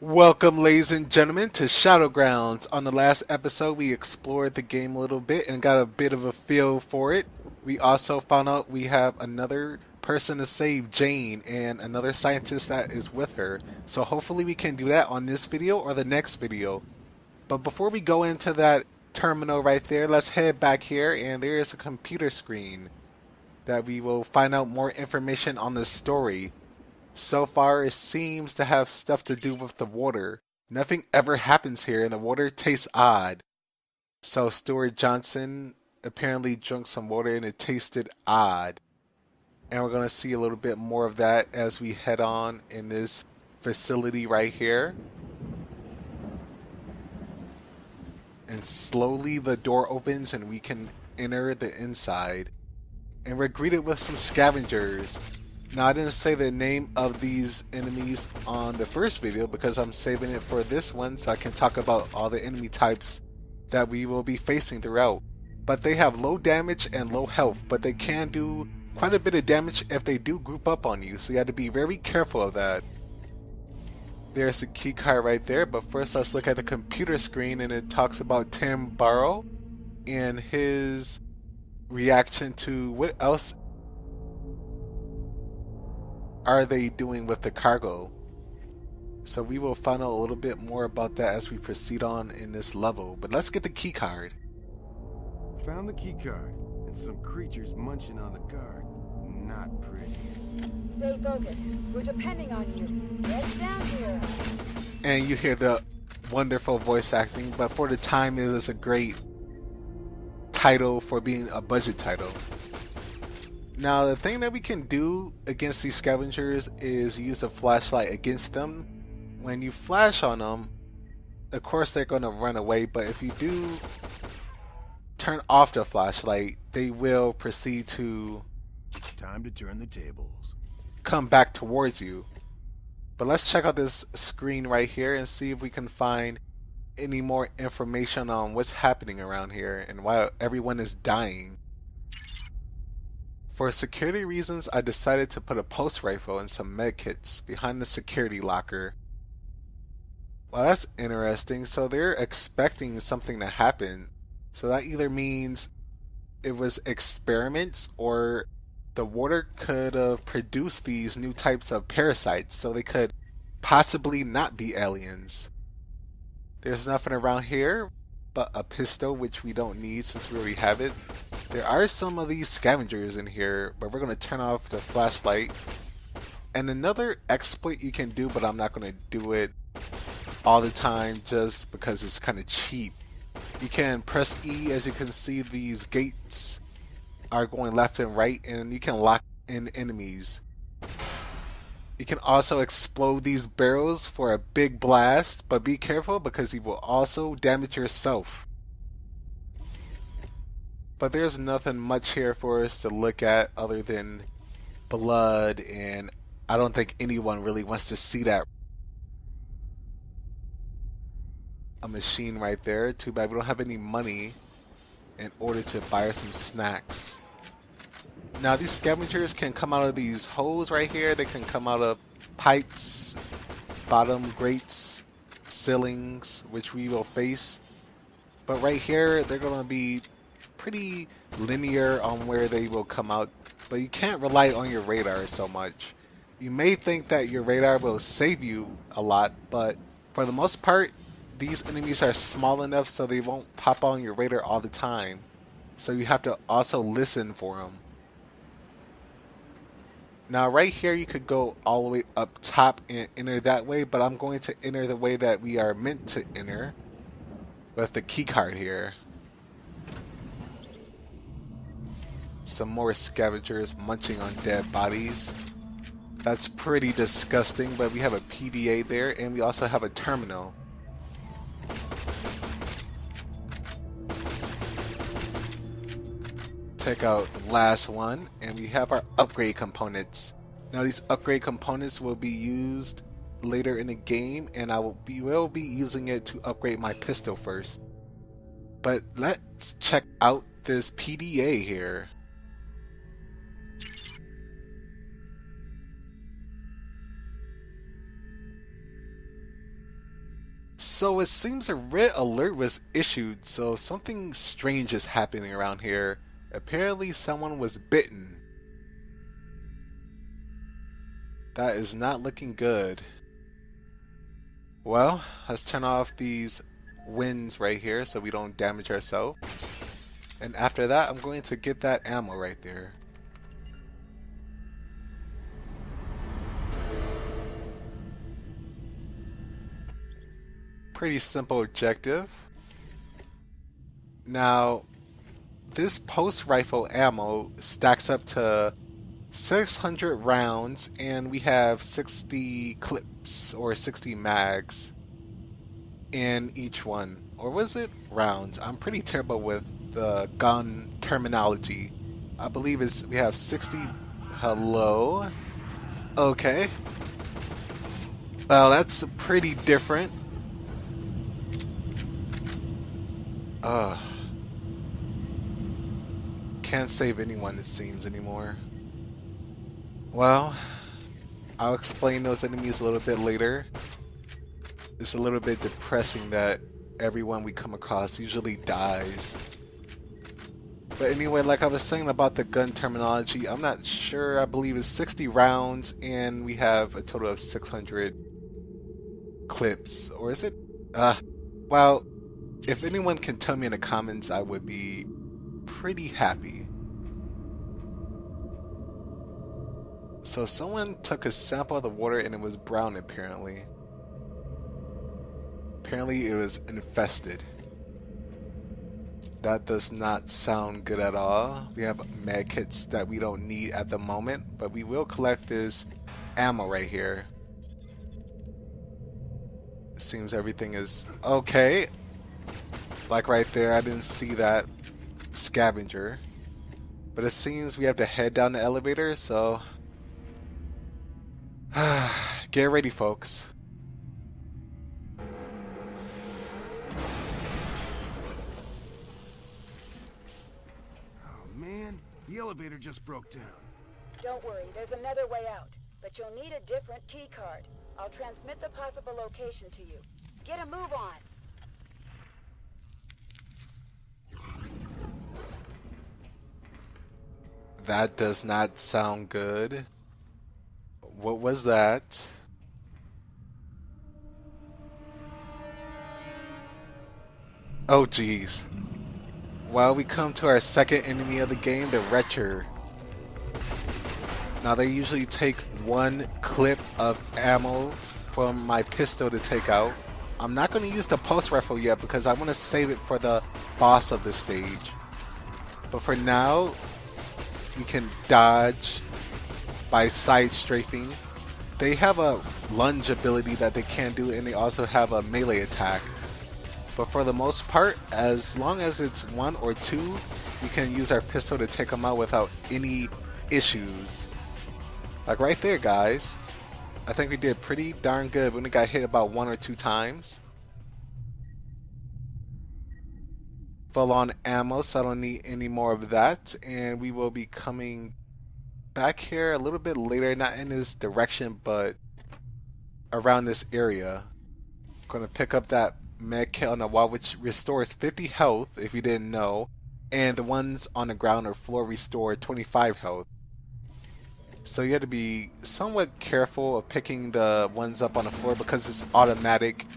Welcome, ladies and gentlemen, to Shadowgrounds. On the last episode, we explored the game a little bit and got a bit of a feel for it. We also found out we have another person to save, Jane, and another scientist that is with her. So hopefully we can do that on this video or the next video. But before we go into that terminal right there, let's head back here, and there is a computer screen that we will find out more information on the story. So far, it seems to have stuff to do with the water. Nothing ever happens here, and the water tastes odd. So Stuart Johnson apparently drank some water, and it tasted odd. And we're going to see a little bit more of that as we head on in this facility right here. And slowly the door opens, and we can enter the inside. And we're greeted with some scavengers. Now, I didn't say the name of these enemies on the first video because I'm saving it for this one so I can talk about all the enemy types that we will be facing throughout. But they have low damage and low health, but they can do quite a bit of damage if they do group up on you, so you have to be very careful of that. There's a key card right there, but first let's look at the computer screen, and it talks about Tim Burrow and his reaction to what else are they doing with the cargo. So we will find out a little bit more about that as we proceed on in this level. But let's get the key card. Found the key card and some creatures munching on the card. Not pretty. Stay focused. We're depending on you. Get down here. And you hear the wonderful voice acting, but for the time it was a great title for being a budget title. Now, the thing that we can do against these scavengers is use a flashlight against them. When you flash on them, of course they're going to run away, but if you do turn off the flashlight, they will proceed to It's time to turn the tables. come back towards you. But let's check out this screen right here and see if we can find any more information on what's happening around here and why everyone is dying. For security reasons, I decided to put a pulse rifle and some medkits behind the security locker. Well, that's interesting. So they're expecting something to happen. So that either means it was experiments, or the water could have produced these new types of parasites, so they could possibly not be aliens. There's nothing around here but a pistol, which we don't need since we already have it. There are some of these scavengers in here, but we're going to turn off the flashlight. And another exploit you can do, but I'm not going to do it all the time just because it's kind of cheap. You can press E. As you can see, these gates are going left and right, and you can lock in enemies. You can also explode these barrels for a big blast, but be careful because you will also damage yourself. But there's nothing much here for us to look at other than blood, and I don't think anyone really wants to see that. A machine right there. Too bad we don't have any money in order to buy some snacks. Now these scavengers can come out of these holes right here. They can come out of pipes, bottom grates, ceilings, which we will face. But right here, they're going to be pretty linear on where they will come out. But you can't rely on your radar so much. You may think that your radar will save you a lot, but for the most part, these enemies are small enough so they won't pop on your radar all the time. So you have to also listen for them. Now right here you could go all the way up top and enter that way, but I'm going to enter the way that we are meant to enter with the key card here. Some more scavengers munching on dead bodies. That's pretty disgusting, but we have a PDA there, and we also have a terminal. Check out the last one, and we have our upgrade components. Now these upgrade components will be used later in the game, and I will be using it to upgrade my pistol first. But let's check out this PDA here. So it seems a red alert was issued, so something strange is happening around here. Apparently someone was bitten. That is not looking good. Well, let's turn off these winds right here so we don't damage ourselves. And after that, I'm going to get that ammo right there. Pretty simple objective. Now, this post rifle ammo stacks up to 600 rounds, and we have 60 clips or 60 mags in each one. Or was it rounds? I'm pretty terrible with the gun terminology. I believe we have 60. Hello? Okay. Well, that's pretty different. Can't save anyone, it seems, anymore. Well, I'll explain those enemies a little bit later. It's a little bit depressing that everyone we come across usually dies. But anyway, like I was saying about the gun terminology, I'm not sure. I believe it's 60 rounds and we have a total of 600 clips. Or is it? Well, if anyone can tell me in the comments, I would be pretty happy. So someone took a sample of the water and it was brown apparently. Apparently it was infested. That does not sound good at all. We have med kits that we don't need at the moment, but we will collect this ammo right here. It seems everything is okay. Like right there, I didn't see that scavenger. But it seems we have to head down the elevator, so get ready, folks. Oh man, the elevator just broke down. Don't worry, there's another way out. But you'll need a different key card. I'll transmit the possible location to you. Get a move on. That does not sound good. What was that? Oh geez. Well, we come to our second enemy of the game, the Wrencher. Now they usually take one clip of ammo from my pistol to take out. I'm not going to use the pulse rifle yet because I want to save it for the boss of the stage. But for now, we can dodge by side strafing. They have a lunge ability that they can do, and they also have a melee attack. But for the most part, as long as it's one or two, we can use our pistol to take them out without any issues. Like right there, guys. I think we did pretty darn good. We only got hit about 1 or 2 times. Full on ammo, so I don't need any more of that. And we will be coming back here a little bit later, not in this direction, but around this area. I'm going to pick up that med kit on the wall, which restores 50 health, if you didn't know. And the ones on the ground or floor restore 25 health. So you have to be somewhat careful of picking the ones up on the floor because it's automatic,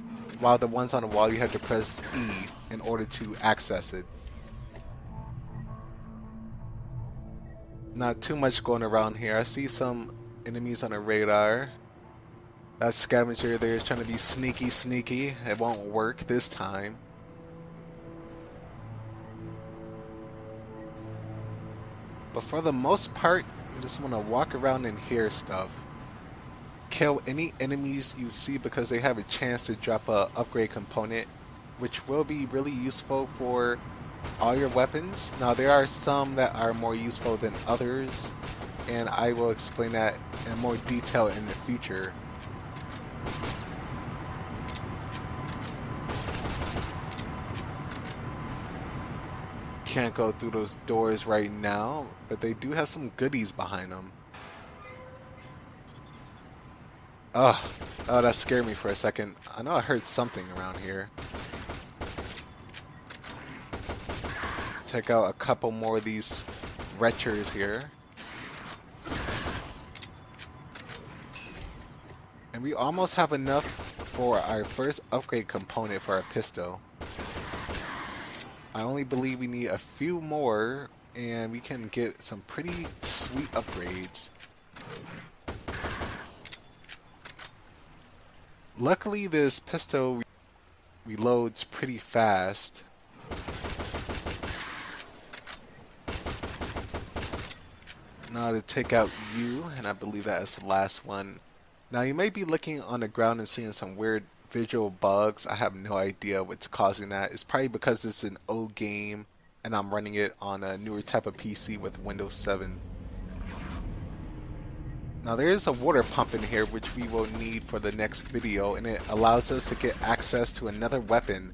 while the ones on the wall you have to press E in order to access it. Not too much going around here. I see some enemies on the radar. That scavenger there is trying to be sneaky. It won't work this time. But for the most part, you just want to walk around and hear stuff. Kill any enemies you see because they have a chance to drop a upgrade component, which will be really useful for all your weapons. Now there are some that are more useful than others, and I will explain that in more detail in the future. Can't go through those doors right now, but they do have some goodies behind them. Ugh, Oh, that scared me for a second. I know I heard something around here. Take out a couple more of these wrenchers here. And we almost have enough for our first upgrade component for our pistol. I only believe we need a few more and we can get some pretty sweet upgrades. Luckily this pistol reloads pretty fast. Now to take out you, and I believe that is the last one. Now you may be looking on the ground and seeing some weird visual bugs. I have no idea what's causing that. It's probably because it's an old game and I'm running it on a newer type of PC with Windows 7. Now there is a water pump in here which we will need for the next video, and it allows us to get access to another weapon.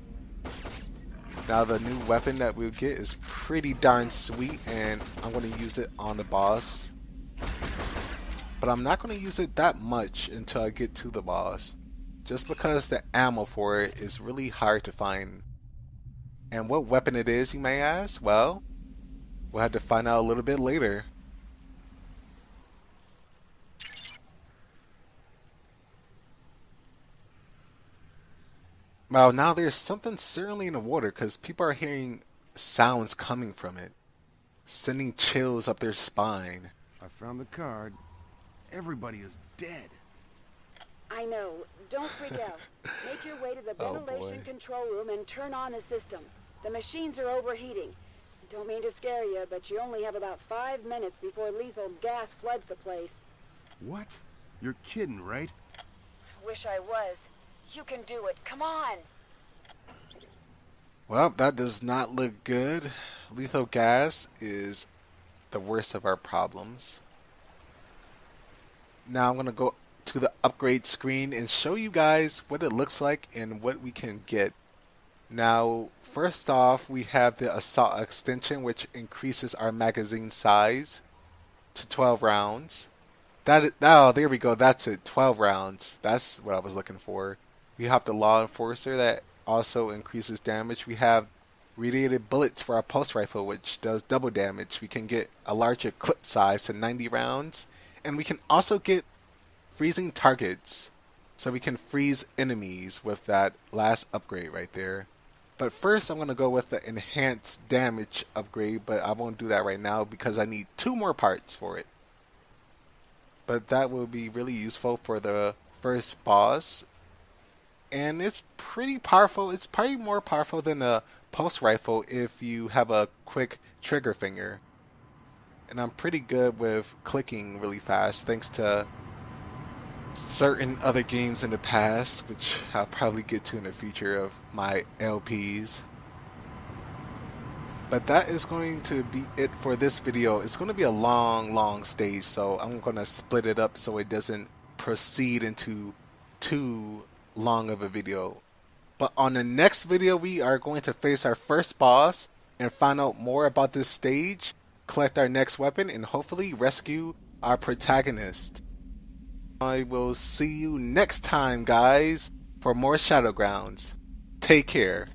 Now the new weapon that we'll get is pretty darn sweet, and I'm going to use it on the boss. But I'm not going to use it that much until I get to the boss, just because the ammo for it is really hard to find. And what weapon it is, you may ask? Well, we'll have to find out a little bit later. Well, now there's something certainly in the water because people are hearing sounds coming from it, sending chills up their spine. I found the card. Everybody is dead. I know. Don't freak out. Make your way to the Oh, ventilation boy. control room and turn on the system. The machines are overheating. Don't mean to scare you, but you only have about 5 minutes before lethal gas floods the place. What? You're kidding, right? Wish I was. You can do it. Come on. Well, that does not look good. Lethal gas is the worst of our problems. Now I'm going to go to the upgrade screen and show you guys what it looks like and what we can get. Now, first off, we have the assault extension, which increases our magazine size to 12 rounds. Oh, there we go. That's it. 12 rounds. That's what I was looking for. We have the law enforcer that also increases damage. We have radiated bullets for our pulse rifle, which does double damage. We can get a larger clip size to 90 rounds. And we can also get freezing targets, so we can freeze enemies with that last upgrade right there. But first I'm going to go with the enhanced damage upgrade, but I won't do that right now because I need 2 more parts for it. But that will be really useful for the first boss. And it's pretty powerful. It's probably more powerful than a pulse rifle if you have a quick trigger finger. And I'm pretty good with clicking really fast thanks to certain other games in the past, which I'll probably get to in the future of my LPs. But that is going to be it for this video. It's going to be a long stage, so I'm going to split it up so it doesn't proceed into too long of a video. But on the next video, we are going to face our first boss and find out more about this stage, collect our next weapon, and hopefully rescue our protagonist. I will see you next time, guys, for more Shadowgrounds. Take care.